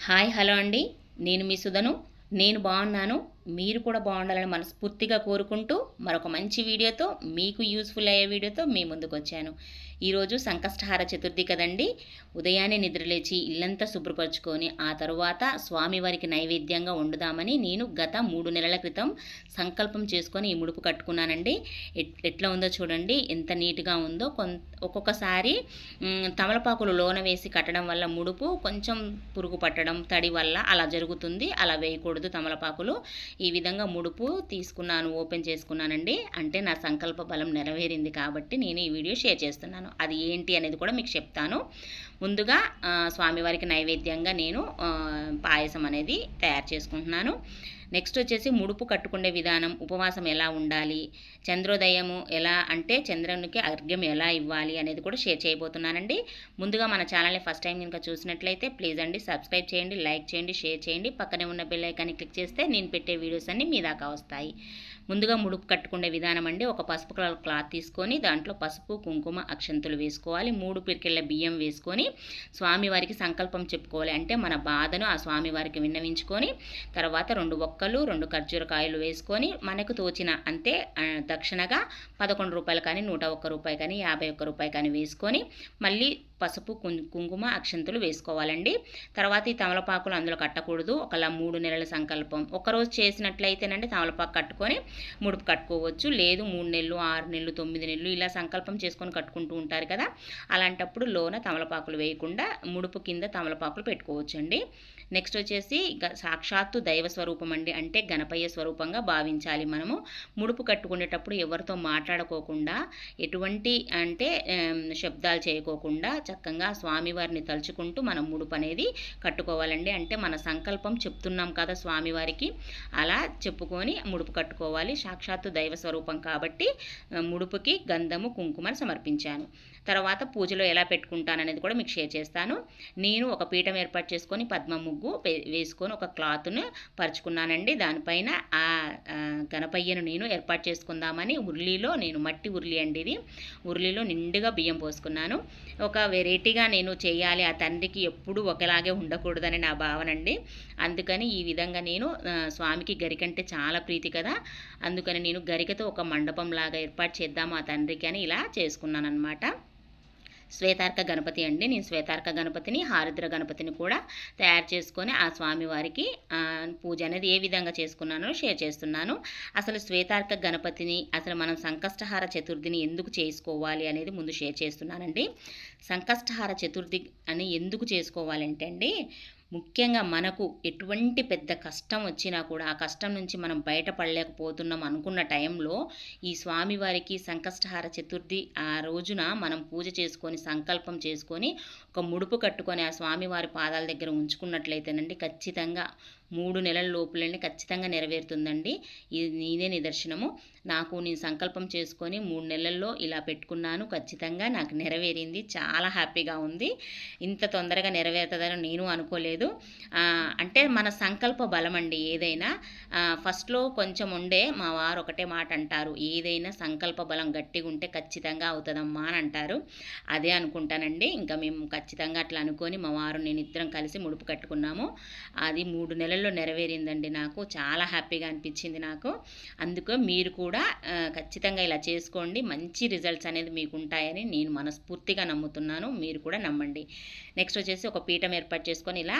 Hi hello అండి. నేను మీ సుధను. నేను బాగున్నాను. మీరు కూడా బాగుండాలని మనస్ఫూర్తిగా కోరుకుంటూ మరొక మంచి వీడియోతో, మీకు యూస్ఫుల్ అయ్యే వీడియోతో మీ ముందుకు వచ్చాను. ఈరోజు సంకష్టహార చతుర్థి కదండి. ఉదయాన్నే నిద్రలేచి ఇల్లంతా శుభ్రపరచుకొని ఆ తరువాత స్వామివారికి నైవేద్యంగా వండుదామని నేను గత 3 నెలల క్రితం సంకల్పం చేసుకొని ఈ ముడుపు కట్టుకున్నానండి. ఎట్లా ఉందో చూడండి, ఎంత నీట్గా ఉందో. ఒక్కొక్కసారి తమలపాకులు లోన వేసి కట్టడం వల్ల ముడుపు కొంచెం పురుగు పట్టడం, తడి వల్ల అలా జరుగుతుంది. అలా వేయకూడదు తమలపాకులు. ఈ విధంగా ముడుపు తీసుకున్నాను, ఓపెన్ చేసుకున్నానండి. అంటే నా సంకల్ప బలం నెరవేరింది కాబట్టి నేను ఈ వీడియో షేర్ చేస్తున్నాను. అది ఏంటి అనేది కూడా మీకు చెప్తాను. ముందుగా స్వామివారికి నైవేద్యంగా నేను పాయసం అనేది తయారు చేసుకుంటున్నాను. నెక్స్ట్ వచ్చేసి ముడుపు కట్టుకునే విధానం, ఉపవాసం ఎలా ఉండాలి, చంద్రోదయము ఎలా అంటే చంద్రునికి అర్ఘ్యం ఎలా ఇవ్వాలి అనేది కూడా షేర్ చేయబోతున్నానండి. ముందుగా మన ఛానల్ని ఫస్ట్ టైం కనుక చూసినట్లయితే ప్లీజ్ అండి సబ్స్క్రైబ్ చేయండి, లైక్ చేయండి, షేర్ చేయండి. పక్కనే ఉన్న బెల్ ఐకాన్ని క్లిక్ చేస్తే నేను పెట్టే వీడియోస్ అన్నీ మీ దాకా వస్తాయి. ముందుగా ముడుపు కట్టుకునే విధానం అండి. ఒక పసుపు కలర్ క్లాత్ తీసుకొని దాంట్లో పసుపు, కుంకుమ, అక్షంతులు వేసుకోవాలి. 3 పిరికెళ్ళ బియ్యం వేసుకొని స్వామివారికి సంకల్పం చెప్పుకోవాలి. అంటే మన బాధను ఆ స్వామివారికి విన్నవించుకొని తర్వాత 2 ఒక్కలు, 2 ఖర్జూరకాయలు వేసుకొని మనకు తోచిన అంటే దక్షిణగా 11 రూపాయలు కానీ, 101 రూపాయి కానీ, 51 రూపాయి కానీ వేసుకొని మళ్ళీ పసుపు, కుంకుమ, అక్షంతులు వేసుకోవాలండి. తర్వాత ఈ తమలపాకులు అందులో కట్టకూడదు. ఒకలా 3 నెలల సంకల్పం ఒకరోజు చేసినట్లయితేనండి తమలపాకు కట్టుకొని ముడుపు కట్టుకోవచ్చు. లేదు 3 నెలలు, 6 నెలలు, 9 నెలలు ఇలా సంకల్పం చేసుకొని కట్టుకుంటూ ఉంటారు కదా, అలాంటప్పుడు లోన తమలపాకులు వేయకుండా ముడుపు కింద తమలపాకులు పెట్టుకోవచ్చు అండి. నెక్స్ట్ వచ్చేసి సాక్షాత్తు దైవ స్వరూపం అండి. అంటే గణపయ్య స్వరూపంగా భావించాలి. మనము ముడుపు కట్టుకునేటప్పుడు ఎవరితో మాట్లాడుకోకుండా, ఎటువంటి అంటే శబ్దాలు చేయకోకుండా చక్కగా స్వామివారిని తలుచుకుంటూ మనం ముడుపు అనేది కట్టుకోవాలండి. అంటే మన సంకల్పం చెప్తున్నాం కదా స్వామివారికి, అలా చెప్పుకొని ముడుపు కట్టుకోవాలి. సాక్షాత్తు దైవ స్వరూపం కాబట్టి ముడుపుకి గంధము, కుంకుమను సమర్పించాను. తర్వాత పూజలో ఎలా పెట్టుకుంటాననేది కూడా మీకు షేర్ చేస్తాను. నేను ఒక పీఠం ఏర్పాటు చేసుకొని పద్మ ముగ్గు వేసుకొని ఒక క్లాత్ను పరుచుకున్నానండి. దానిపైన ఆ గణపయ్యను నేను ఏర్పాటు చేసుకుందామని ఉర్లీలో, నేను మట్టి ఉర్లీ అండి ఇది, ఉర్లీలో నిండుగా బియ్యం పోసుకున్నాను. ఒక వెరైటీగా నేను చేయాలి, ఆ తండ్రికి ఎప్పుడూ ఒకలాగే ఉండకూడదని నా భావన అండి. అందుకని ఈ విధంగా నేను స్వామికి గరికంటే చాలా ప్రీతి కదా, అందుకని నేను గరికతో ఒక మండపం లాగా ఏర్పాటు చేద్దాము ఆ తండ్రికి అని ఇలా చేసుకున్నాను అనమాట. శ్వేతార్క గణపతి అండి. నేను శ్వేతార్క గణపతిని, హారిద్ర గణపతిని కూడా తయారు చేసుకొని ఆ స్వామివారికి పూజ అనేది ఏ విధంగా చేసుకున్నానో షేర్ చేస్తున్నాను. అసలు శ్వేతార్క గణపతిని, అసలు మనం సంకష్టహార చతుర్థిని ఎందుకు చేసుకోవాలి అనేది ముందు షేర్ చేస్తున్నానండి. సంకష్టహార చతుర్థి అని ఎందుకు చేసుకోవాలంటే అండి, ముఖ్యంగా మనకు ఎటువంటి పెద్ద కష్టం వచ్చినా కూడా ఆ కష్టం నుంచి మనం బయటపడలేకపోతున్నాం అనుకున్న టైంలో ఈ స్వామివారికి సంకష్టహార చతుర్థి ఆ రోజున మనం పూజ చేసుకొని సంకల్పం చేసుకొని ఒక ముడుపు కట్టుకొని ఆ స్వామివారి పాదాల దగ్గర ఉంచుకున్నట్లయితేనండి ఖచ్చితంగా 3 నెలల లోపులని ఖచ్చితంగా నెరవేరుతుందండి. ఇది నేనే నిదర్శనము. నేను సంకల్పం చేసుకొని 3 నెలల్లో ఇలా పెట్టుకున్నాను. ఖచ్చితంగా నాకు నెరవేరింది. చాలా హ్యాపీగా ఉంది. ఇంత తొందరగా నెరవేరుతుందని నేను అనుకోలేదు. అంటే మన సంకల్ప బలం అండి ఏదైనా. ఫస్ట్లో కొంచెం ఉండే మా వారు ఒకటే మాట అంటారు, ఏదైనా సంకల్ప బలం గట్టిగా ఉంటే ఖచ్చితంగా అవుతుందమ్మా అని అంటారు. అదే అనుకుంటానండి. ఇంకా మేము ఖచ్చితంగా అట్లా అనుకొని మా వారు నేను ఇద్దరం కలిసి ముడుపు కట్టుకున్నాము. అది 3 నెలల్లో నెరవేరిందండి. నాకు చాలా హ్యాపీగా అనిపించింది నాకు. అందుకే మీరు కూడా ఖచ్చితంగా ఇలా చేసుకోండి. మంచి రిజల్ట్స్ అనేది మీకు ఉంటాయని నేను మనస్ఫూర్తిగా నమ్ముతున్నాను. మీరు కూడా నమ్మండి. నెక్స్ట్ వచ్చేసి ఒక పీఠం ఏర్పాటు చేసుకొని ఇలా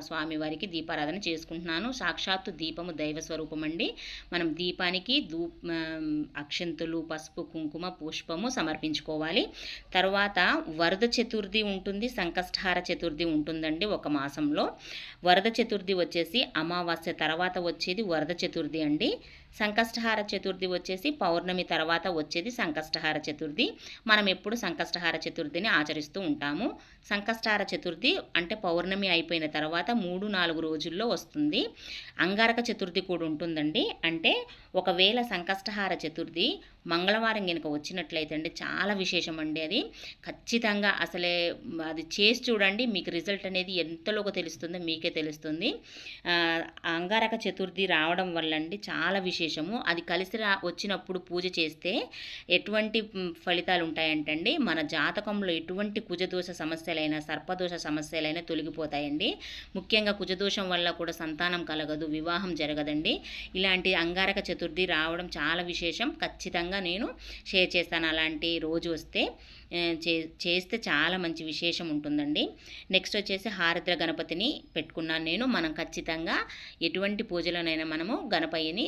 స్వామివారికి దీపారాధన చేసుకుంటున్నాను. సాక్షాత్తు దీపము దైవ స్వరూపం అండి. మనం దీపానికి అక్షంతులు, పసుపు, కుంకుమ, పుష్పము సమర్పించుకోవాలి. తర్వాత వరద చతుర్థి ఉంటుంది, సంకష్టహార చతుర్థి ఉంటుందండి ఒక మాసంలో. వరద చతుర్థి వచ్చేసి అమావాస్య తర్వాత వచ్చేది వరద చతుర్థి అండి. సంకష్టహార చతుర్థి వచ్చేసి పౌర్ణమి తర్వాత వచ్చేది సంకష్టహార చతుర్థి. మనం ఎప్పుడు సంకష్టహార చతుర్థిని ఆచరిస్తూ ఉంటాము. సంకష్టహార చతుర్థి అంటే పౌర్ణమి అయిపోయిన తర్వాత 3-4 రోజుల్లో వస్తుంది. అంగారక చతుర్థి కూడా ఉంటుందండి. అంటే ఒకవేళ సంకష్టహార చతుర్థి మంగళవారం కనుక వచ్చినట్లయితే అండి చాలా విశేషం అండి అది. ఖచ్చితంగా అసలే అది చేసి చూడండి, మీకు రిజల్ట్ అనేది ఎంతలోగా తెలుస్తుందో మీకే తెలుస్తుంది. అంగారక చతుర్థి రావడం వల్ల అండి చాలా విశేషము. అది కలిసి వచ్చినప్పుడు పూజ చేస్తే ఎటువంటి ఫలితాలు ఉంటాయంటండి, మన జాతకంలో ఎటువంటి కుజదోష సమస్యలైనా సర్పదోష సమస్యలైనా తొలగిపోతాయండి. ముఖ్యంగా కుజదోషం వల్ల కూడా సంతానం కలగదు, వివాహం జరగదండి. ఇలాంటి అంగారక చతుర్థి రావడం చాలా విశేషం. ఖచ్చితంగా నేను షేర్ చేస్తాను అలాంటి రోజు వస్తే. చేస్తే చాలా మంచి విశేషం ఉంటుందండి. నెక్స్ట్ వచ్చేసి హారద్ర గణపతిని పెట్టుకున్నాను నేను. మనం ఖచ్చితంగా ఎటువంటి పూజలోనైనా మనము గణపయ్యని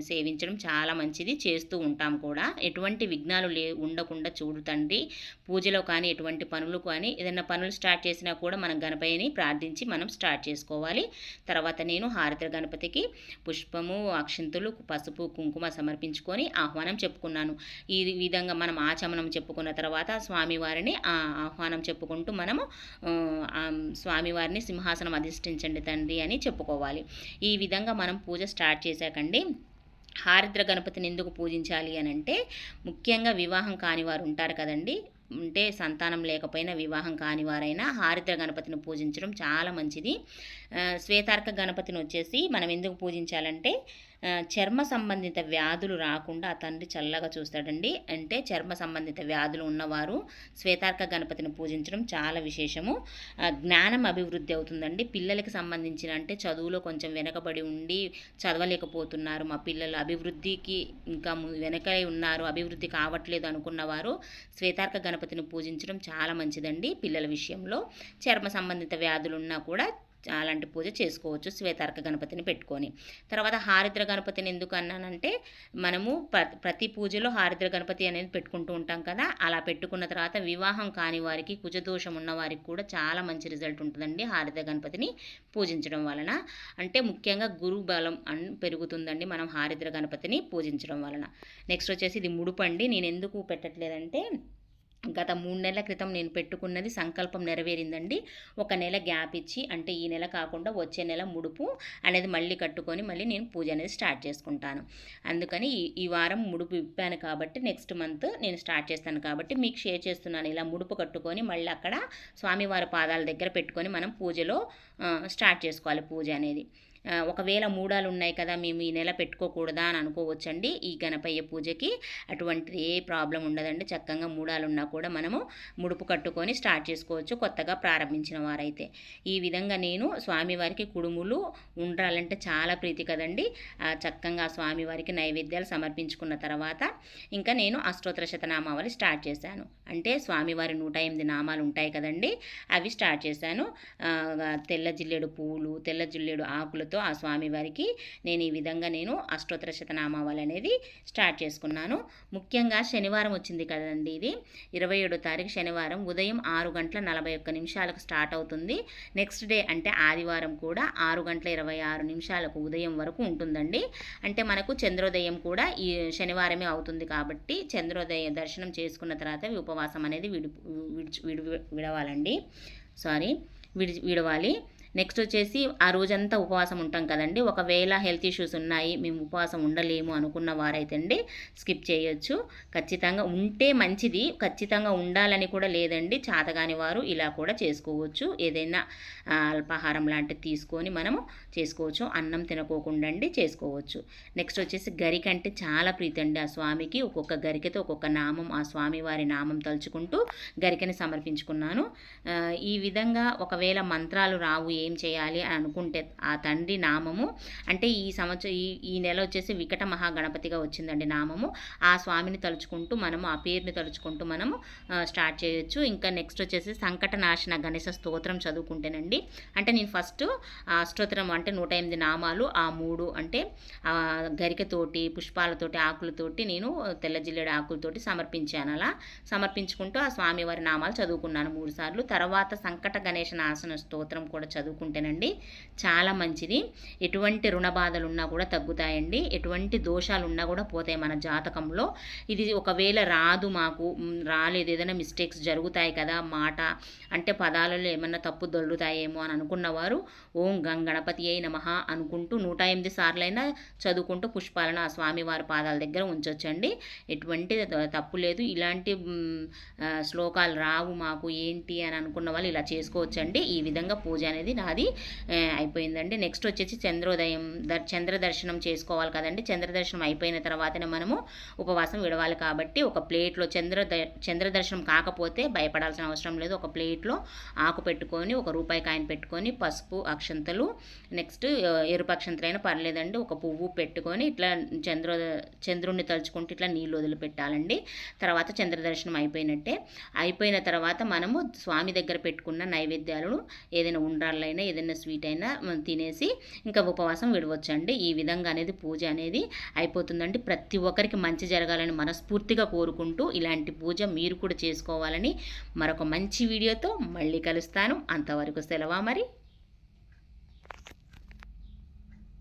సేవించడం చాలా మంచిది, చేస్తూ ఉంటాం కూడా. ఎటువంటి విఘ్నాలు ఉండకుండా చూడు తండ్రి. పూజలో కానీ ఎటువంటి పనులు కానీ ఏదైనా పనులు స్టార్ట్ చేసినా కూడా మనం గణపయ్యని ప్రార్థించి మనం స్టార్ట్ చేసుకోవాలి. తర్వాత నేను హారద్ర గణపతికి పుష్పము, అక్షింతలు, పసుపు, కుంకుమ సమర్పించుకొని ఆహ్వానం చెప్పుకున్నాను. ఈ విధంగా మనం ఆచమనం చెప్పుకున్న తర్వాత స్వామివారిని ఆహ్వానం చెప్పుకుంటూ మనము స్వామివారిని సింహాసనం అధిష్ఠించండి తండ్రి అని చెప్పుకోవాలి. ఈ విధంగా మనం పూజ స్టార్ట్ చేశాకండి. హారద్ర గణపతిని ఎందుకు పూజించాలి అని అంటే, ముఖ్యంగా వివాహం కాని వారు ఉంటారు కదండి, అంటే సంతానం లేకపోయినా వివాహం కాని వారైనా హారద్ర గణపతిని పూజించడం చాలా మంచిది. శ్వేతార్క గణపతిని వచ్చేసి మనం ఎందుకు పూజించాలంటే, చర్మ సంబంధిత వ్యాధులు రాకుండా ఆ తండ్రి చల్లగా చూస్తాడండి. అంటే చర్మ సంబంధిత వ్యాధులు ఉన్నవారు శ్వేతార్క గణపతిని పూజించడం చాలా విశేషము. జ్ఞానం అభివృద్ధి అవుతుందండి. పిల్లలకి సంబంధించిన అంటే చదువులో కొంచెం వెనకబడి ఉండి చదవలేకపోతున్నారు, మా పిల్లలు అభివృద్ధికి ఇంకా వెనకై ఉన్నారు, అభివృద్ధి కావట్లేదు అనుకున్నవారు శ్వేతార్క గణపతిని పూజించడం చాలా మంచిదండి. పిల్లల విషయంలో చర్మ సంబంధిత వ్యాధులు ఉన్నా కూడా అలాంటి పూజ చేసుకోవచ్చు శ్వేతార్క గణపతిని పెట్టుకొని. తర్వాత హారద్ర గణపతిని ఎందుకు అన్నానంటే, మనము ప్రతి పూజలో హారద్ర గణపతి అనేది పెట్టుకుంటూ ఉంటాం కదా. అలా పెట్టుకున్న తర్వాత వివాహం కాని వారికి, కుజదోషం ఉన్న వారికి కూడా చాలా మంచి రిజల్ట్ ఉంటుందండి హారద్ర గణపతిని పూజించడం వలన. అంటే ముఖ్యంగా గురు బలం పెరుగుతుందండి మనం హారద్ర గణపతిని పూజించడం వలన. నెక్స్ట్ వచ్చేసి ఇది ముడుపండి. నేను ఎందుకు పెట్టట్లేదంటే, గత 3 నెలల క్రితం నేను పెట్టుకున్నది సంకల్పం నెరవేరిందండి. ఒక నెల గ్యాప్ ఇచ్చి, అంటే ఈ నెల కాకుండా వచ్చే నెల ముడుపు అనేది మళ్ళీ కట్టుకొని మళ్ళీ నేను పూజ అనేది స్టార్ట్ చేసుకుంటాను. అందుకని ఈ వారం ముడుపు ఇప్పాను కాబట్టి నెక్స్ట్ మంత్ నేను స్టార్ట్ చేస్తాను కాబట్టి మీకు షేర్ చేస్తున్నాను. ఇలా ముడుపు కట్టుకొని మళ్ళీ అక్కడ స్వామివారి పాదాల దగ్గర పెట్టుకొని మనం పూజలో స్టార్ట్ చేసుకోవాలి పూజ అనేది. ఒకవేళ మూడాలు ఉన్నాయి కదా, మేము ఈ నెల పెట్టుకోకూడదా అని అనుకోవచ్చండి. ఈ గణపయ్య పూజకి అటువంటిది ఏ ప్రాబ్లం ఉండదండి. చక్కగా మూడాలు ఉన్నా కూడా మనము ముడుపు కట్టుకొని స్టార్ట్ చేసుకోవచ్చు, కొత్తగా ప్రారంభించిన వారైతే. ఈ విధంగా నేను స్వామివారికి కుడుములు, ఉండ్రాలంటే చాలా ప్రీతి కదండి. చక్కగా స్వామివారికి నైవేద్యాలు సమర్పించుకున్న తర్వాత ఇంకా నేను అష్టోత్తర శతనామావళి స్టార్ట్ చేశాను. అంటే స్వామివారి 108 నామాలు ఉంటాయి కదండి, అవి స్టార్ట్ చేశాను. తెల్ల జిల్లేడు పువ్వులు, తెల్ల జిల్లేడు ఆకులతో ఆ స్వామివారికి నేను ఈ విధంగా నేను అష్టోత్తర శతనామావళి అనేది స్టార్ట్ చేసుకున్నాను. ముఖ్యంగా శనివారం వచ్చింది కదండి, ఇది 27వ తారీఖు శనివారం ఉదయం 6:41 స్టార్ట్ అవుతుంది. నెక్స్ట్ డే అంటే ఆదివారం కూడా 6:26 ఉదయం వరకు ఉంటుందండి. అంటే మనకు చంద్రోదయం కూడా ఈ శనివారమే అవుతుంది కాబట్టి చంద్రోదయ దర్శనం చేసుకున్న తర్వాత ఉపవాసం అనేది విడవాలి. నెక్స్ట్ వచ్చేసి ఆ రోజంతా ఉపవాసం ఉంటాం కదండి. ఒకవేళ హెల్త్ ఇష్యూస్ ఉన్నాయి, మేము ఉపవాసం ఉండలేము అనుకున్న వారైతే అండి స్కిప్ చేయొచ్చు. ఖచ్చితంగా ఉంటే మంచిది, ఖచ్చితంగా ఉండాలని కూడా లేదండి. చాతగాని వారు ఇలా కూడా చేసుకోవచ్చు. ఏదైనా అల్పాహారం లాంటిది తీసుకొని మనము చేసుకోవచ్చు, అన్నం తినకోకుండా అండి చేసుకోవచ్చు. నెక్స్ట్ వచ్చేసి గరిక అంటే చాలా ప్రీతి అండి ఆ స్వామికి. ఒక్కొక్క గరికతో ఒక్కొక్క నామం, ఆ స్వామివారి నామం తలుచుకుంటూ గరికని సమర్పించుకున్నాను. ఈ విధంగా ఒకవేళ మంత్రాలు రావు, ఏం చేయాలి అని అనుకుంటే ఆ తండ్రి నామము, అంటే ఈ సంవత్సరం ఈ నెల వచ్చేసి వికట మహాగణపతిగా వచ్చిందండి నామము. ఆ స్వామిని తలుచుకుంటూ మనము ఆ పేరుని తలుచుకుంటూ మనము స్టార్ట్ చేయొచ్చు. ఇంకా నెక్స్ట్ వచ్చేసి సంకటనాశన గణేశ స్తోత్రం చదువుకుంటేనండి, అంటే నేను ఫస్ట్ స్తోత్రం అంటే 108 నామాలు ఆ 3 అంటే గరికతోటి, పుష్పాలతోటి, ఆకులతోటి నేను తెల్ల జిల్లేడు ఆకులతోటి సమర్పించాను. అలా సమర్పించుకుంటూ ఆ స్వామివారి నామాలు చదువుకున్నాను 3 సార్లు. తర్వాత సంకట గణేశ నాశన స్తోత్రం కూడా చదువుకుంటేనండి చాలా మంచిది. ఎటువంటి రుణ బాధలు ఉన్నా కూడా తగ్గుతాయండి. ఎటువంటి దోషాలు ఉన్నా కూడా పోతాయి మన జాతకంలో. ఇది ఒకవేళ రాదు మాకు, రాలేదు, ఏదైనా మిస్టేక్స్ జరుగుతాయి కదా, మాట అంటే పదాలలో ఏమన్నా తప్పు దొల్లుతాయేమో అని అనుకున్నవారు ఓం గణపతియే నమః అనుకుంటూ 108 సార్లైనా చదువుకుంటూ పుష్పాలను ఆ స్వామివారి పాదాల దగ్గర ఉంచొచ్చండి. ఎటువంటి తప్పు లేదు. ఇలాంటి శ్లోకాలు రావు మాకు ఏంటి అని అనుకున్న వాళ్ళు ఇలా చేసుకోవచ్చండి. ఈ విధంగా పూజ అనేది నాది అయిపోయిందండి. నెక్స్ట్ వచ్చేసి చంద్రోదయం, చంద్ర దర్శనం చేసుకోవాలి కదండి. చంద్ర దర్శనం అయిపోయిన తర్వాతనే మనము ఉపవాసం విడవాలి కాబట్టి ఒక ప్లేట్లో చంద్ర దర్శనం కాకపోతే భయపడాల్సిన అవసరం లేదు. ఒక ప్లేట్లో ఆకు పెట్టుకొని, ఒక రూపాయి కాయిన్ పెట్టుకొని, పసుపు అక్షంతలు, నెక్స్ట్ ఎరుపు అక్షంతలైనా పర్లేదండి, ఒక పువ్వు పెట్టుకొని ఇట్లా చంద్రుణ్ణి తలుచుకుంటూ ఇట్లా నీళ్ళు వదిలిపెట్టాలండి. తర్వాత చంద్ర దర్శనం అయిపోయినట్టే. అయిపోయిన తర్వాత మనము స్వామి దగ్గర పెట్టుకున్న నైవేద్యాలను ఏదైనా ఉండ్రాళ్ళైనా ఏదైనా స్వీట్ అయినా తినేసి ఇంకా ఉపవాసం విడవచ్చండి. ఈ విధంగా అనేది పూజ అనేది అయిపోతుందండి. ప్రతి ఒక్కరికి మంచి జరగాలని మనస్ఫూర్తిగా కోరుకుంటూ ఇలాంటి పూజ మీరు కూడా చేసుకోవాలని మరొక మంచి వీడియోతో మళ్ళీ కలుస్తాను. అంతవరకు సెలవా మరి.